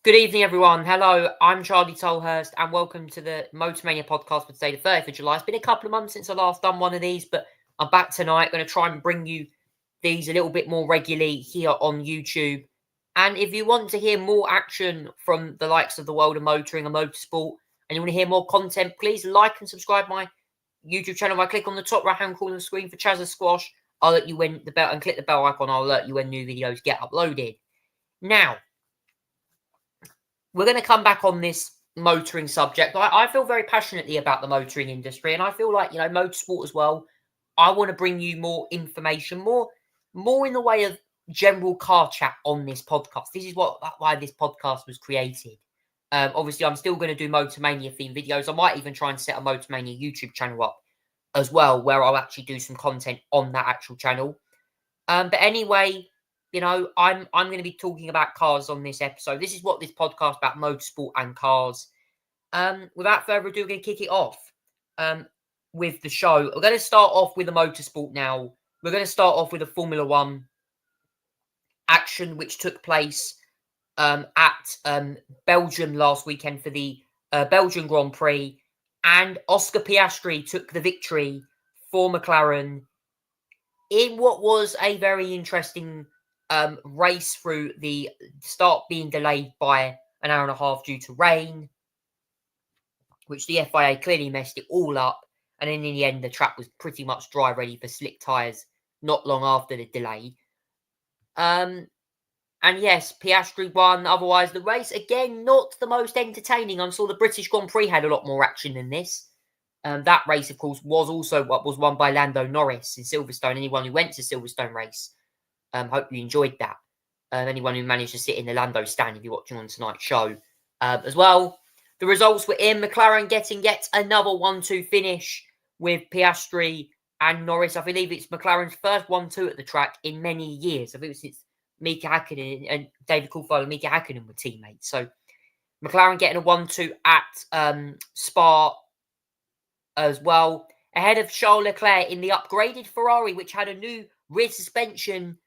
Good evening, everyone. Hello, I'm Charlie Tolhurst, and welcome to the Motormania Podcast for today, the 30th of July. It's been a couple of months since I last done one of these, but I'm back tonight. Going to try and bring you these a little bit more regularly here on YouTube. And if you want to hear more action from the likes of the world of motoring and motorsport, and you want to hear more content, please like and subscribe my YouTube channel by click on the top right-hand corner of the screen for Chazza Squash. I'll let you when the bell and click the bell icon. I'll alert you when new videos get uploaded. Now, we're going to come back on this motoring subject. I feel very passionately about the motoring industry, and I feel like, motorsport as well. I want to bring you more information, more in the way of general car chat on this podcast. This is why this podcast was created. Obviously, I'm still going to do Motormania themed videos. I might even try and set a Motormania YouTube channel up as well, where I'll actually do some content on that actual channel. But anyway, I'm going to be talking about cars on this episode. This is what this podcast about motorsport and cars. Without further ado, we're going to kick it off with the show. We're going to start off with the motorsport now. We're going to start off with a Formula One action which took place at Belgium last weekend for the Belgian Grand Prix. And Oscar Piastri took the victory for McLaren in what was a very interesting race, through the start being delayed by an hour and a half due to rain, which the FIA clearly messed it all up. And then in the end, the track was pretty much dry, ready for slick tyres not long after the delay. And yes, Piastri won. Otherwise, the race, again, not the most entertaining. I saw the British Grand Prix had a lot more action than this. That race, of course, was also what was won by Lando Norris in Silverstone. Anyone who went to Silverstone race, hope you enjoyed that. Anyone who managed to sit in the Lando stand, if you're watching on tonight's show as well. The results were in. McLaren getting yet another 1-2 finish with Piastri and Norris. I believe it's McLaren's first 1-2 at the track in many years. I think it was since Mika Häkkinen and David Coulthard and Mika Häkkinen were teammates. So McLaren getting a 1-2 at Spa as well, ahead of Charles Leclerc in the upgraded Ferrari, which had a new rear suspension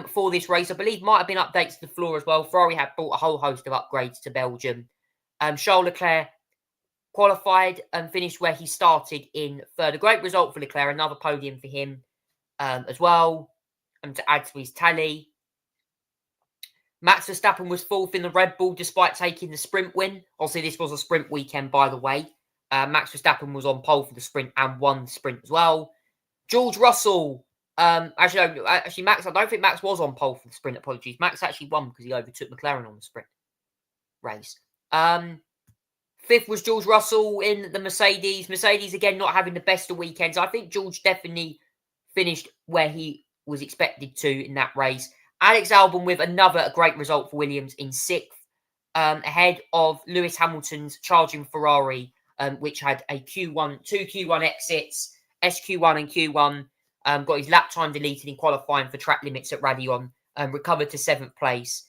for this race. I believe might have been updates to the floor as well. Ferrari had brought a whole host of upgrades to Belgium. Charles Leclerc qualified and finished where he started in third. A great result for Leclerc, another podium for him as well, to add to his tally. Max Verstappen was fourth in the Red Bull despite taking the sprint win. Obviously, this was a sprint weekend, by the way. Max Verstappen was on pole for the sprint and won the sprint as well. George Russell, actually, Max, I don't think Max was on pole for the sprint. Apologies. Max actually won because he overtook McLaren on the sprint race. Fifth was George Russell in the Mercedes. Mercedes, again, not having the best of weekends. I think George definitely finished where he was expected to in that race. Alex Albon with another great result for Williams in sixth, ahead of Lewis Hamilton's charging Ferrari, which had a two Q1 exits, SQ1 and Q1, got his lap time deleted in qualifying for track limits at Raidillon, recovered to 7th place.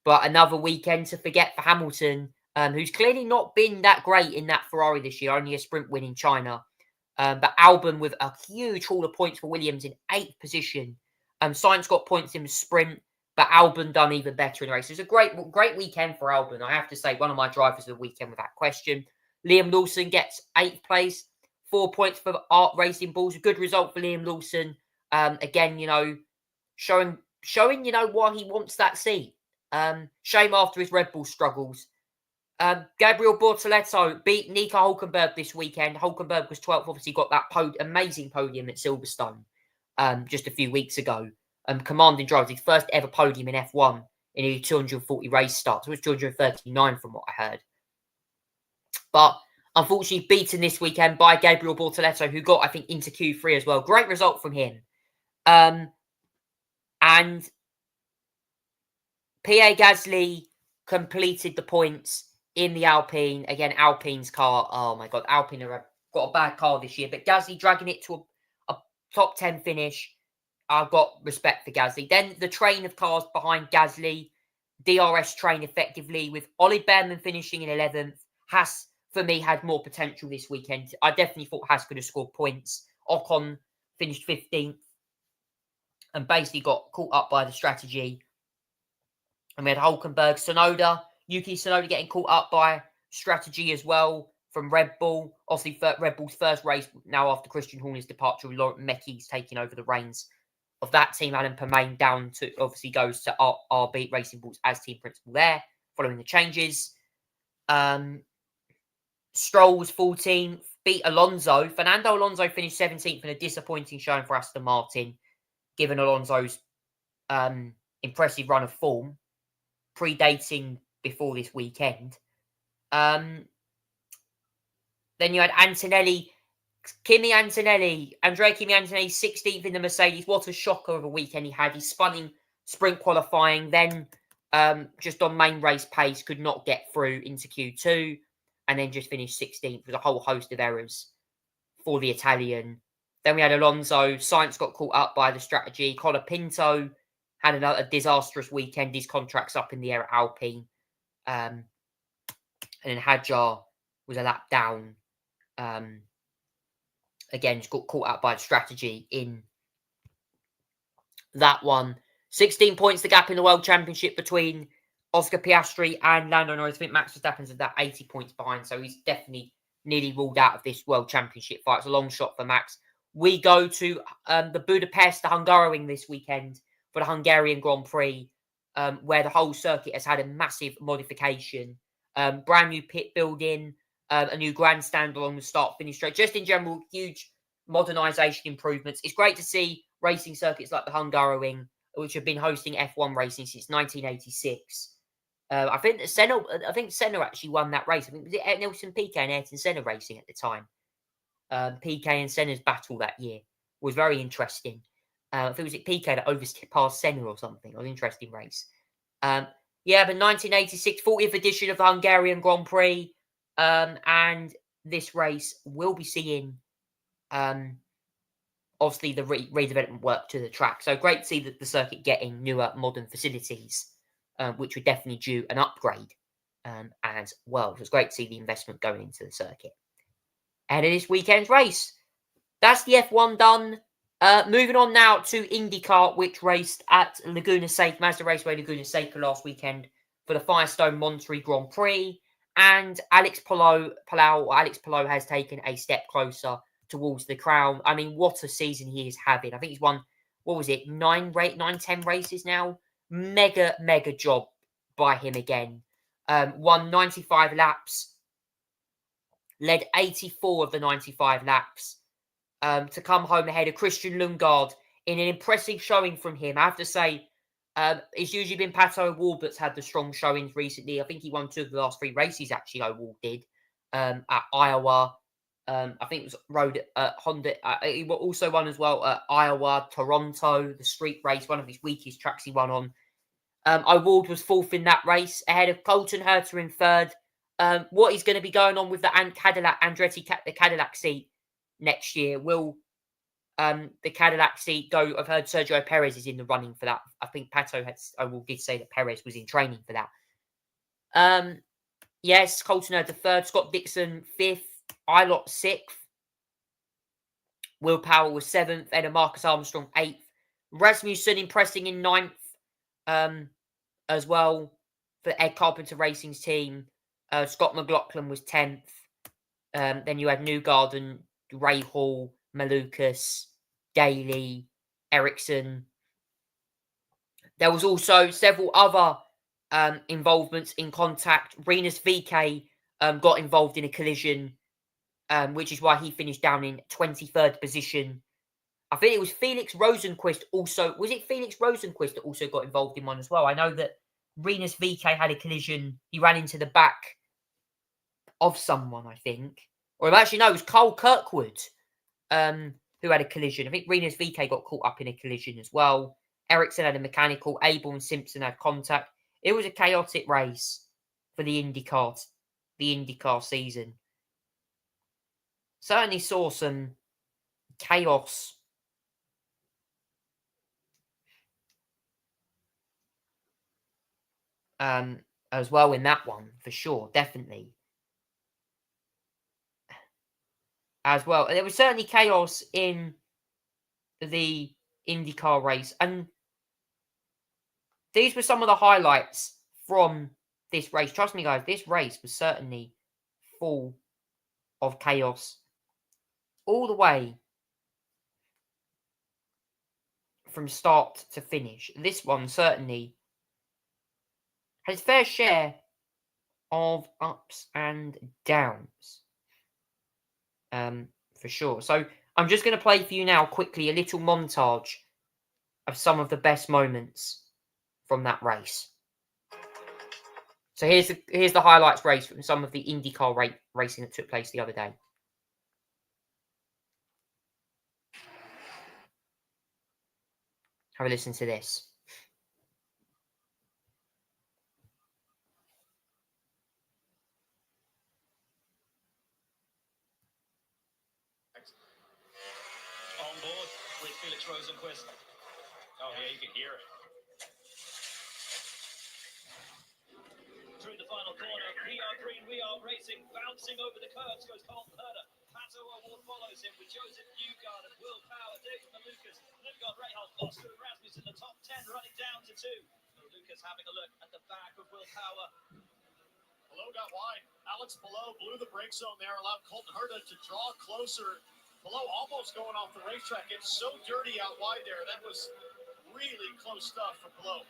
But another weekend to forget for Hamilton, who's clearly not been that great in that Ferrari this year, only a sprint win in China. But Albon with a huge haul of points for Williams in 8th position. Sainz got points in the sprint, but Albon done even better in the race. It was a great weekend for Albon. I have to say, one of my drivers of the weekend without question. Liam Lawson gets 8th place, 4 points for Art Racing Bulls. A good result for Liam Lawson. Again, showing why he wants that seat. Shame after his Red Bull struggles. Gabriel Bortoleto beat Nico Hülkenberg this weekend. Hülkenberg was 12th, obviously got that amazing podium at Silverstone just a few weeks ago. Commanding drivers, his first ever podium in F1 in his 240 race starts. It was 239 from what I heard. But unfortunately beaten this weekend by Gabriel Bortoleto, who got, I think, into Q3 as well. Great result from him. And Pierre Gasly completed the points in the Alpine. Again, Alpine's car. Oh my God, Alpine have got a bad car this year. But Gasly dragging it to a top 10 finish. I've got respect for Gasly. Then the train of cars behind Gasly. DRS train effectively with Ollie Behrman finishing in 11th. Haas, for me, had more potential this weekend. I definitely thought Haas could have scored points. Ocon finished 15th and basically got caught up by the strategy. And we had Hülkenberg, Tsunoda, Yuki Tsunoda getting caught up by strategy as well from Red Bull. Obviously, Red Bull's first race now after Christian Horner's departure, Laurent Mekies taking over the reins of that team. Alan Permain down to obviously goes to RB Racing Bulls as team principal there, following the changes. Stroll was 14th, beat Alonso. Fernando Alonso finished 17th in a disappointing showing for Aston Martin, given Alonso's impressive run of form, predating before this weekend. Then you had Andrea Kimi Antonelli, 16th in the Mercedes. What a shocker of a weekend he had. He spun in sprint qualifying, then just on main race pace, could not get through into Q2, and then just finished 16th with a whole host of errors for the Italian. Then we had Alonso. Sainz got caught up by the strategy. Colapinto had another disastrous weekend. His contract's up in the air at Alpine. And then Hadjar was a lap down. Again, just got caught out by the strategy in that one. 16 points the gap in the World Championship between Oscar Piastri and Lando Norris. I think Max Verstappen's at that 80 points behind, so he's definitely nearly ruled out of this World Championship fight. It's a long shot for Max. We go to the Budapest, the Hungaroring this weekend for the Hungarian Grand Prix, where the whole circuit has had a massive modification. Brand new pit building, a new grandstand along the start-finish straight. Just in general, huge modernisation improvements. It's great to see racing circuits like the Hungaroring, which have been hosting F1 racing since 1986. I think Senna actually won that race. I think was it Nelson Piquet and Ayrton Senna racing at the time. Piquet and Senna's battle that year was very interesting. I think it was Piquet that overpassed Senna or something. It was an interesting race. But 1986, 40th edition of the Hungarian Grand Prix. And this race will be seeing, obviously, the redevelopment work to the track. So great to see that the circuit getting newer, modern facilities, which were definitely due an upgrade as well. So it's great to see the investment going into the circuit. Ahead of this weekend's race. That's the F1 done. Moving on now to IndyCar, which raced at Laguna Seca, Mazda Raceway Laguna Seca last weekend for the Firestone Monterey Grand Prix. And Alex Palou has taken a step closer towards the crown. I mean, what a season he is having. I think he's won, 10 races now? Mega job by him again. Won 95 laps. Led 84 of the 95 laps. To come home ahead of Christian Lundgaard in an impressive showing from him. I have to say, it's usually been Pato O'Ward that's had the strong showings recently. I think he won 2 of the last 3 races, actually, O'Ward did, at Iowa. I think it was road at Honda. He also won as well at Iowa, Toronto, the street race, one of his weakest tracks he won on. O'Ward was 4th in that race, ahead of Colton Herta in 3rd. What is going to be going on with the Cadillac seat next year? Will the Cadillac seat go? I've heard Sergio Perez is in the running for that. I think Pato did say that Perez was in training for that. Yes, Colton Herta 3rd, Scott Dixon 5th, Ilott 6th, Will Power was 7th, and Marcus Armstrong 8th. Rasmussen impressing in 9th as well for Ed Carpenter Racing's team. Scott McLaughlin was 10th. Then you had Newgarden, Ray Hall, Malukas, Daly, Ericsson. There was also several other involvements in contact. Rinus VeeKay got involved in a collision, which is why he finished down in 23rd position. I think it was Felix Rosenquist also. Was it Felix Rosenquist that also got involved in one as well? I know that Rinus VeeKay had a collision. He ran into the back of someone, I think. Or actually, no, it was Carl Kirkwood who had a collision. I think Rinus VeeKay got caught up in a collision as well. Ericsson had a mechanical. Abel and Simpson had contact. It was a chaotic race for the IndyCar season. Certainly saw some chaos as well in that one, for sure, definitely. As well. There was certainly chaos in the IndyCar race. And these were some of the highlights from this race. Trust me, guys, this race was certainly full of chaos all the way from start to finish. This one certainly has fair share of ups and downs, for sure. So I'm just going to play for you now quickly a little montage of some of the best moments from that race. So here's the highlights race from some of the IndyCar racing that took place the other day. Have a listen to this. On board with Felix Rosenquist. Oh yeah, you can hear it. Through the final corner, we are green, we are racing, bouncing over the curves goes Colton Herder. Pato O'Ward follows him with Joseph Newgard and Will Power, David Malukas, Lundgaard, Rahal, Foster and Rasmus in the top 10, running down to 2. Malukas having a look at the back of Will Power. Palou got wide. Alex Palou blew the brake zone there, allowed Colton Herta to draw closer. Palou almost going off the racetrack. It's so dirty out wide there. That was really close stuff for Palou.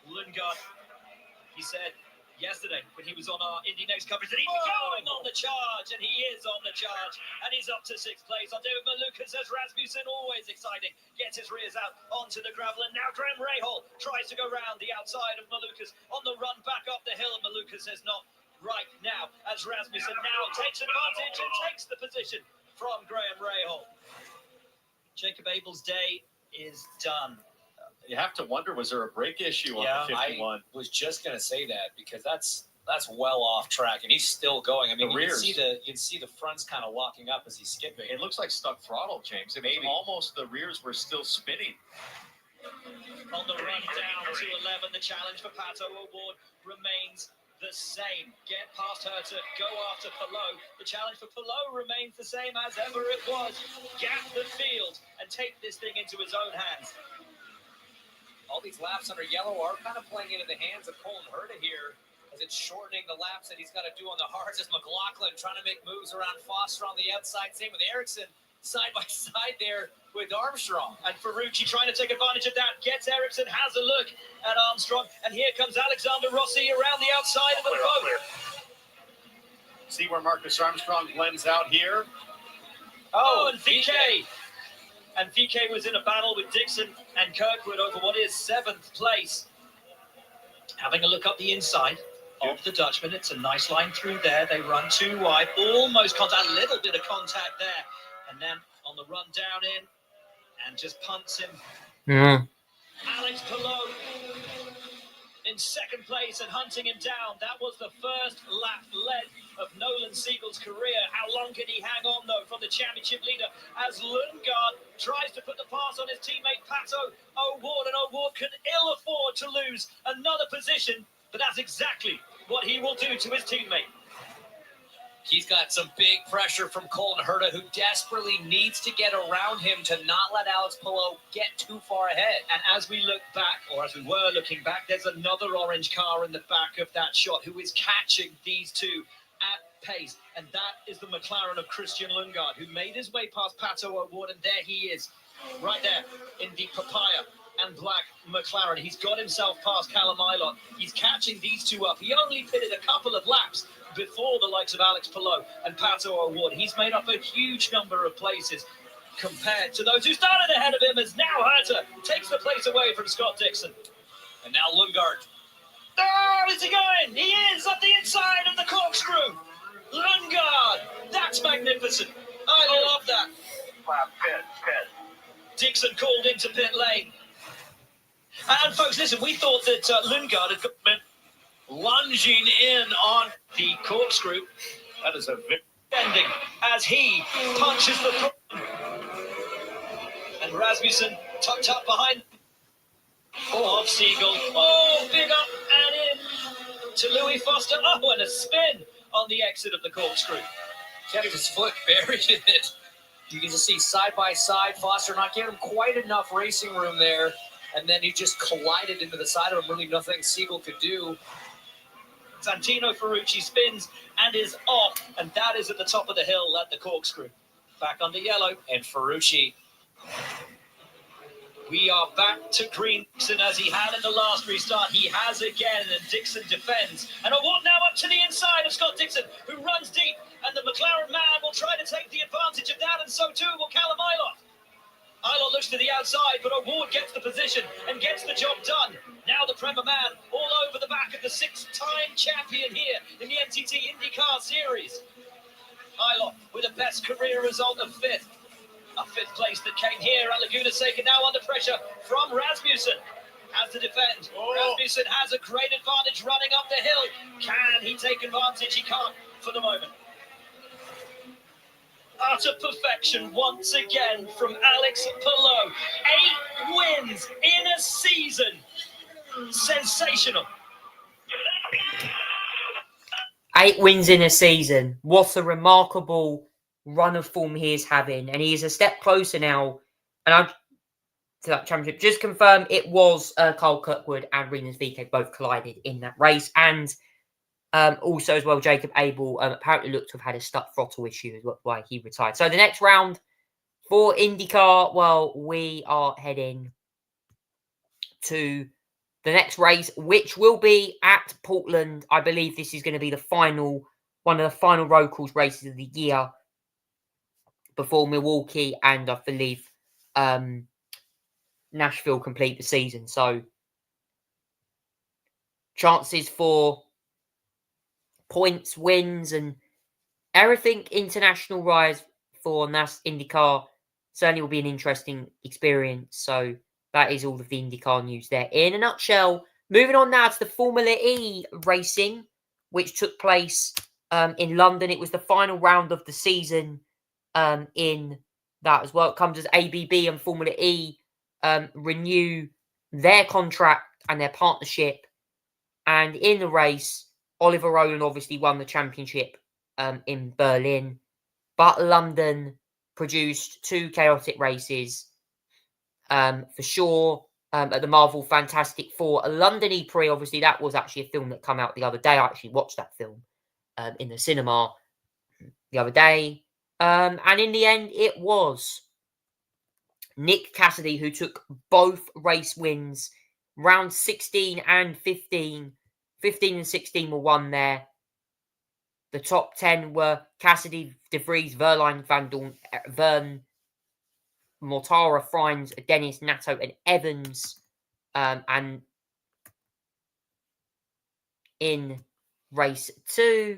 Lundgaard, he said yesterday when he was on our Indy Next coverage that he'd be going on the charge, and he is on the charge, and he's up to 6th place. On David Malukas as Rasmussen, always exciting, gets his rears out onto the gravel, and now Graham Rahal tries to go round the outside of Malukas on the run back up the hill, and Malukas says not right now, as Rasmussen now takes advantage and takes the position from Graham Rahal. Jacob Abel's day is done. You have to wonder, was there a brake issue on the 51? I was just going to say that because that's well off track, and he's still going. I mean, you can see the fronts kind of locking up as he's skipping. It looks like stuck throttle, James. It was almost the rears were still spinning. On the run down to 11, the challenge for Pato O'Ward remains the same. Get past her to go after Palou. The challenge for Palou remains the same as ever it was. Gap the field and take this thing into his own hands. All these laps under yellow are kind of playing into the hands of Colton Herta here, as it's shortening the laps that he's got to do on the hards, as McLaughlin trying to make moves around Foster on the outside. Same with Ericsson, side by side there with Armstrong. And Ferrucci trying to take advantage of that. Gets Ericsson, has a look at Armstrong. And here comes Alexander Rossi around the outside of the boat. See where Marcus Armstrong blends out here. Oh, and VK. And VK was in a battle with Dixon and Kirkwood over what is 7th place. Having a look up the inside of the Dutchman. It's a nice line through there. They run too wide. Almost contact, a little bit of contact there. And then on the run down in and just punts him. Alex Palou in 2nd place and hunting him down. That was the first lap leg of Nolan Siegel's career. How long can he hang on, though, from the championship leader as Lundgaard tries to put the pass on his teammate Pato O'Ward, and O'Ward can ill afford to lose another position, but that's exactly what he will do to his teammate. He's got some big pressure from Colton Herta, who desperately needs to get around him to not let Alex Palou get too far ahead. And as we look back, or as we were looking back, there's another orange car in the back of that shot who is catching these two at pace. And that is the McLaren of Christian Lundgaard, who made his way past Pato O'Ward, and there he is, right there in the papaya and black McLaren. He's got himself past Callum Ilott. He's catching these two up. He only pitted a couple of laps before the likes of Alex Palou and Pato O'Ward. He's made up a huge number of places compared to those who started ahead of him, as now Herta takes the place away from Scott Dixon. And now Lundgaard. Oh, is he going? He is up the inside of the corkscrew. Lundgaard. That's magnificent. I love that. Pit. Dixon called into pit lane. And folks, listen, we thought that Lundgaard had been lunging in on the corkscrew. That is a ending as he punches the front. And Rasmussen tucked up behind of Siegel. Oh, big up and in to Louis Foster. Oh, and a spin on the exit of the corkscrew. Kept his foot buried in it. You can just see side by side, Foster not giving him quite enough racing room there and then he just collided into the side of him. Really nothing Siegel could do. Santino Ferrucci spins and is off, and that is at the top of the hill at the corkscrew. Back under yellow. And Ferrucci. We are back to green, Dixon, as he had in the last restart. He has again, and Dixon defends. And O'Ward now up to the inside of Scott Dixon, who runs deep, and the McLaren man will try to take the advantage of that, and so too will Callum Ilott. Ilott looks to the outside, but O'Ward gets the position and gets the job done. Now the Prema man all over the back of the six-time champion here in the MTT IndyCar Series. Ilott with the best career result of fifth. A fifth place that came here at Laguna Seca, now under pressure from Rasmussen. Has to defend. Rasmussen has a great advantage running up the hill. Can he take advantage? He can't for the moment. Utter perfection once again from Alex Palou. 8 wins in a season. Sensational. 8 wins in a season. What a remarkable run of form he is having. And he is a step closer now to that championship. Just confirm it was Carl Kirkwood and Rinus VeeKay both collided in that race. And also as well, Jacob Abel apparently looked to have had a stuck throttle issue, is why he retired. So the next round for IndyCar, well, we are heading to the next race, which will be at Portland. I believe this is going to be one of the final road course races of the year before Milwaukee and I believe Nashville complete the season. So chances for points, wins, and everything international rise for IndyCar certainly will be an interesting experience. So that is all of the IndyCar news there in a nutshell. Moving on now to the Formula E racing, which took place in London. It was the final round of the season in that as well. It comes as ABB and Formula E renew their contract and their partnership. And in the race, Oliver Rowland obviously won the championship in Berlin. But London produced 2 chaotic races for sure. At the Marvel Fantastic Four, a London E-Prix, obviously that was actually a film that came out the other day. I actually watched that film in the cinema the other day. And in the end, it was Nick Cassidy who took both race wins. Round 16 and 15. 15 and 16 were won there. The top 10 were Cassidy, De Vries, Verline, Van Dorn, Vern, Mortara, Frines, Dennis, Nato, and Evans. And in race 2,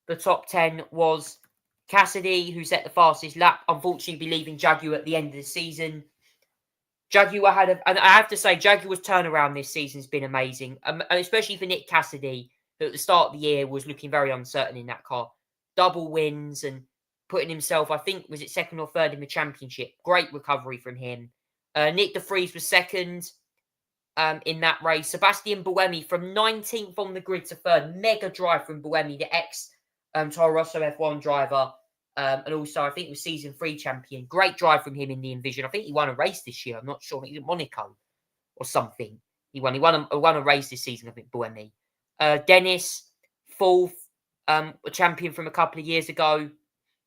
the top 10 was Cassidy, who set the fastest lap, unfortunately be leaving Jaguar at the end of the season. Jaguar and I have to say, Jaguar's turnaround this season has been amazing, and especially for Nick Cassidy, who at the start of the year was looking very uncertain in that car. Double wins and putting himself, I think, was it second or third in the championship? Great recovery from him. Nick De Vries was second in that race. Sebastian Buemi from 19th on the grid to third. Mega drive from Buemi, the ex-Toro Rosso F1 driver. And also, I think he was season 3 champion. Great drive from him in the Envision. I think he won a race this year. I'm not sure. He was at Monaco or something. He won a race this season, I think, Buemi. Dennis, 4th, a champion from a couple of years ago.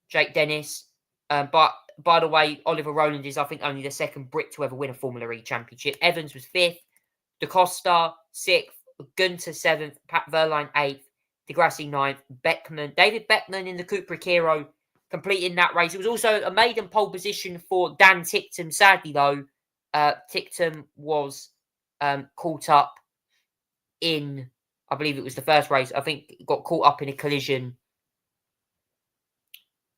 Jake Dennis. But by the way, Oliver Rowland is, I think, only the second Brit to ever win a Formula E championship. Evans was 5th. Da Costa, 6th. Gunter, 7th. Pat Verline, 8th. Degrassi, 9th. David Beckman in the Cupra Hero completing that race. It was also a maiden pole position for Dan Ticktum. Sadly, though, Ticktum was caught up in, I believe it was the first race. I think got caught up in a collision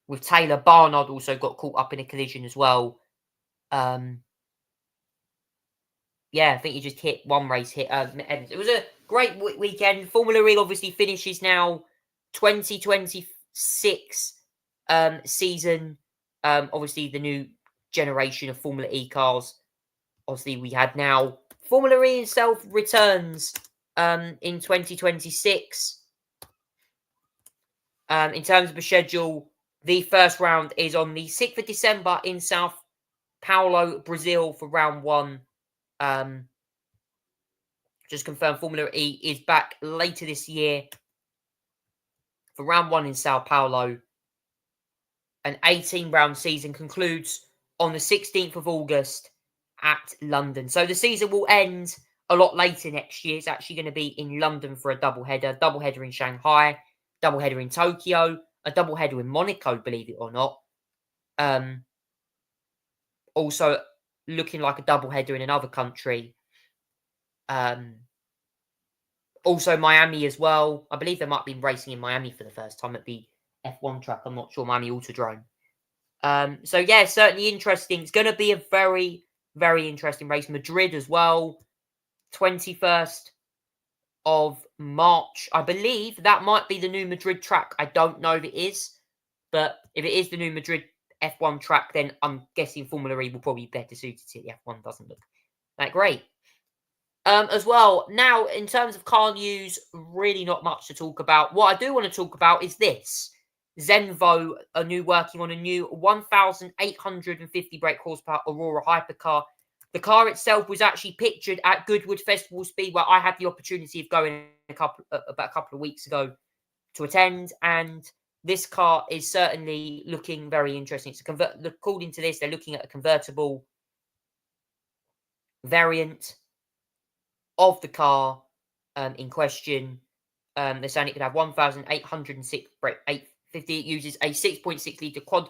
with Taylor. Barnard also got caught up in a collision as well. I think he just hit one race. Evans. It was a great weekend. Formula E obviously finishes now 2026 season. Obviously, the new generation of Formula E cars. Obviously, we had now Formula E itself returns in 2026. In terms of the schedule, the first round is on the 6th of December in Sao Paulo, Brazil for round 1. just confirmed Formula E is back later this year for round 1 in Sao Paulo. An 18-round season concludes on the 16th of August at London. So the season will end a lot later next year. It's actually going to be in London for a doubleheader in Shanghai, doubleheader in Tokyo, a doubleheader in Monaco, believe it or not. Also looking like a doubleheader in another country. Also Miami as well. I believe they might be racing in Miami for the first time at the F1 track. I'm not sure, Miami Autodrome. So yeah, certainly interesting. It's going to be a very, very interesting race. Madrid as well, 21st of March. I believe that might be the new Madrid track. I don't know if it is, but if it is the new Madrid F1 track, then I'm guessing Formula E will probably be better suited to it. The F1 doesn't look that great. As well, now in terms of car news, really not much to talk about. What I do want to talk about is this. Zenvo are working on a new 1,850 brake horsepower Aurora hypercar. The car itself was actually pictured at Goodwood Festival Speed, where I had the opportunity of going about a couple of weeks ago to attend, and this car is certainly looking very interesting. It's according to this, they're looking at a convertible variant of the car in question. They're saying it could have 1,806 brake 850. It uses a 6.6 litre quad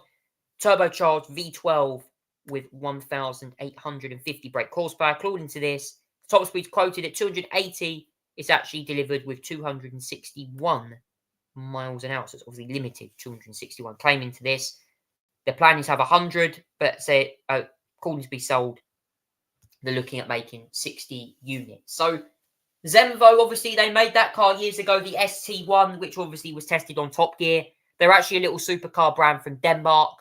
turbocharged V12 with 1,850 brake horsepower. According to this, top speed quoted at 280. It's actually delivered with 261 miles an hour. So it's obviously limited 261. Claiming to this, their plan is to have 100, but say according to be sold, they're looking at making 60 units. So Zenvo, obviously, they made that car years ago, the ST1, which obviously was tested on Top Gear. They're actually a little supercar brand from Denmark.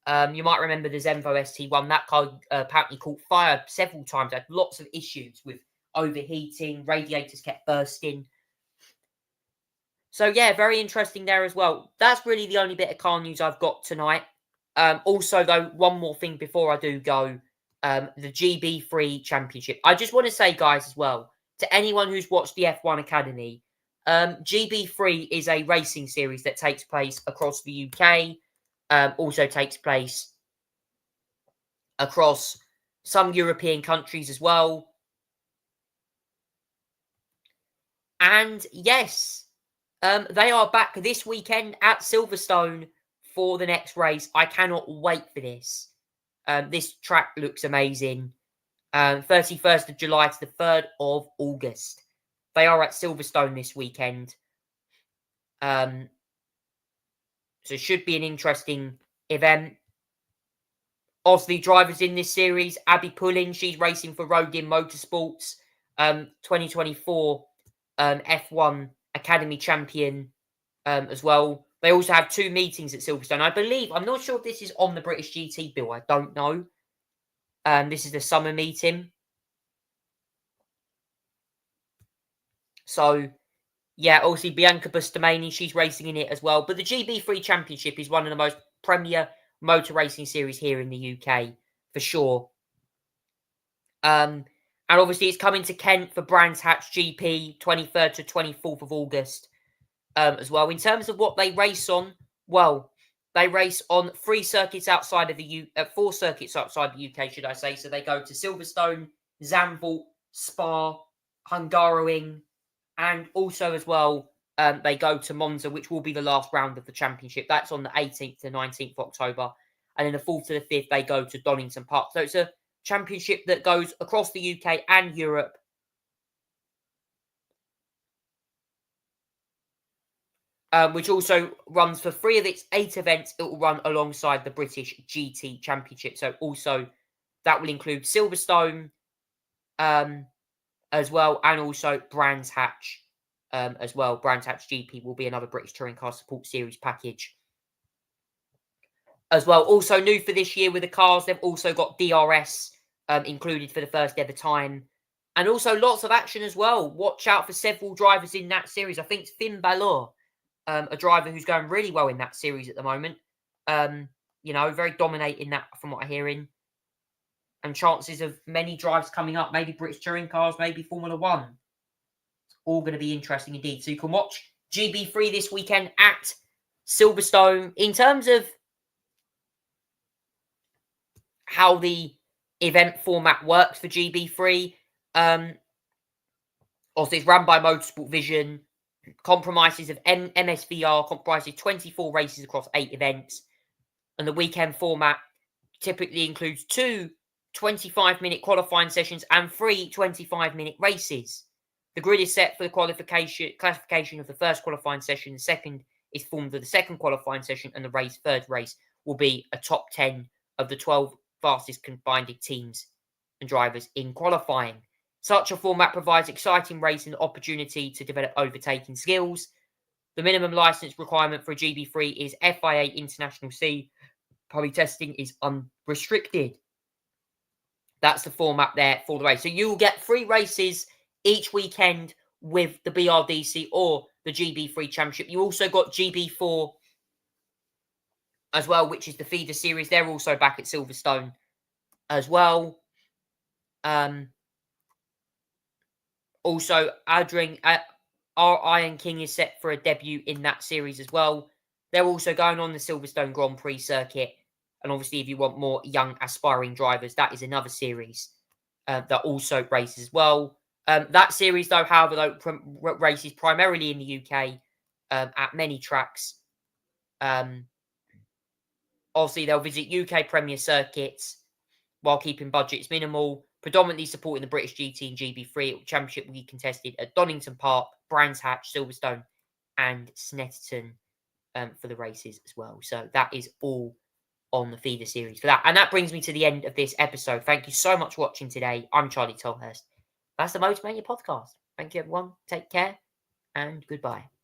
You might remember the Zenvo ST1. That car apparently caught fire several times. Had lots of issues with overheating. Radiators kept bursting. So, yeah, very interesting there as well. That's really the only bit of car news I've got tonight. Also, though, one more thing before I do go. The GB3 Championship. I just want to say, guys, as well, to anyone who's watched the F1 Academy, GB3 is a racing series that takes place across the UK, also takes place across some European countries as well. And yes, they are back this weekend at Silverstone for the next race. I cannot wait for this. This track looks amazing. 31st of July to the 3rd of August. They are at Silverstone this weekend. So it should be an interesting event. Obviously, drivers in this series, Abby Pullen, she's racing for Rodin Motorsports. 2024 F1 Academy champion as well. They also have 2 meetings at Silverstone. I believe, I'm not sure if this is on the British GT bill. I don't know. This is the summer meeting. So, yeah, obviously Bianca Bustamani, she's racing in it as well. But the GB3 Championship is one of the most premier motor racing series here in the UK, for sure. And obviously it's coming to Kent for Brands Hatch GP, 23rd to 24th of August. As well. In terms of what they race on, well, they race on 4 circuits outside the UK, should I say. So they go to Silverstone, Zandvoort, Spa, Hungaroring, and also as well, they go to Monza, which will be the last round of the championship. That's on the 18th to 19th of October. And then the 4th to the 5th, they go to Donington Park. So it's a championship that goes across the UK and Europe. Which also runs for 3 of its 8 events. It will run alongside the British GT Championship. So also that will include Silverstone as well, and also Brands Hatch as well. Brands Hatch GP will be another British Touring Car Support Series package as well. Also new for this year with the cars, they've also got DRS included for the first ever time. And also lots of action as well. Watch out for several drivers in that series. I think it's Finn Balor. A driver who's going really well in that series at the moment. Very dominating that from what I'm hearing. And chances of many drives coming up, maybe British Touring Cars, maybe Formula 1. all going to be interesting indeed. So you can watch GB3 this weekend at Silverstone. In terms of how the event format works for GB3, obviously it's run by Motorsport Vision. Compromises of MSVR, comprises 24 races across 8 events. And the weekend format typically includes 2 25-minute qualifying sessions and 3 25-minute races. The grid is set for the classification of the first qualifying session. The second is formed for the second qualifying session, and the third race will be a top 10 of the 12 fastest combined teams and drivers in qualifying. Such a format provides exciting racing opportunity to develop overtaking skills. The minimum license requirement for a GB3 is FIA International C. Public testing is unrestricted. That's the format there for the race. So you will get 3 races each weekend with the BRDC or the GB3 Championship. You also got GB4 as well, which is the feeder series. They're also back at Silverstone as well. Also, our Iron King is set for a debut in that series as well. They're also going on the Silverstone Grand Prix circuit. And obviously, if you want more young aspiring drivers, that is another series that also races as well. That series, though, however, races primarily in the UK at many tracks. Obviously, they'll visit UK Premier circuits while keeping budgets minimal, predominantly supporting the British GT and GB3 Championship will be contested at Donington Park, Brands Hatch, Silverstone, and Snetterton for the races as well. So that is all on the feeder series for that. And that brings me to the end of this episode. Thank you so much for watching today. I'm Charlie Tolhurst. That's the Motormania Podcast. Thank you, everyone. Take care and goodbye.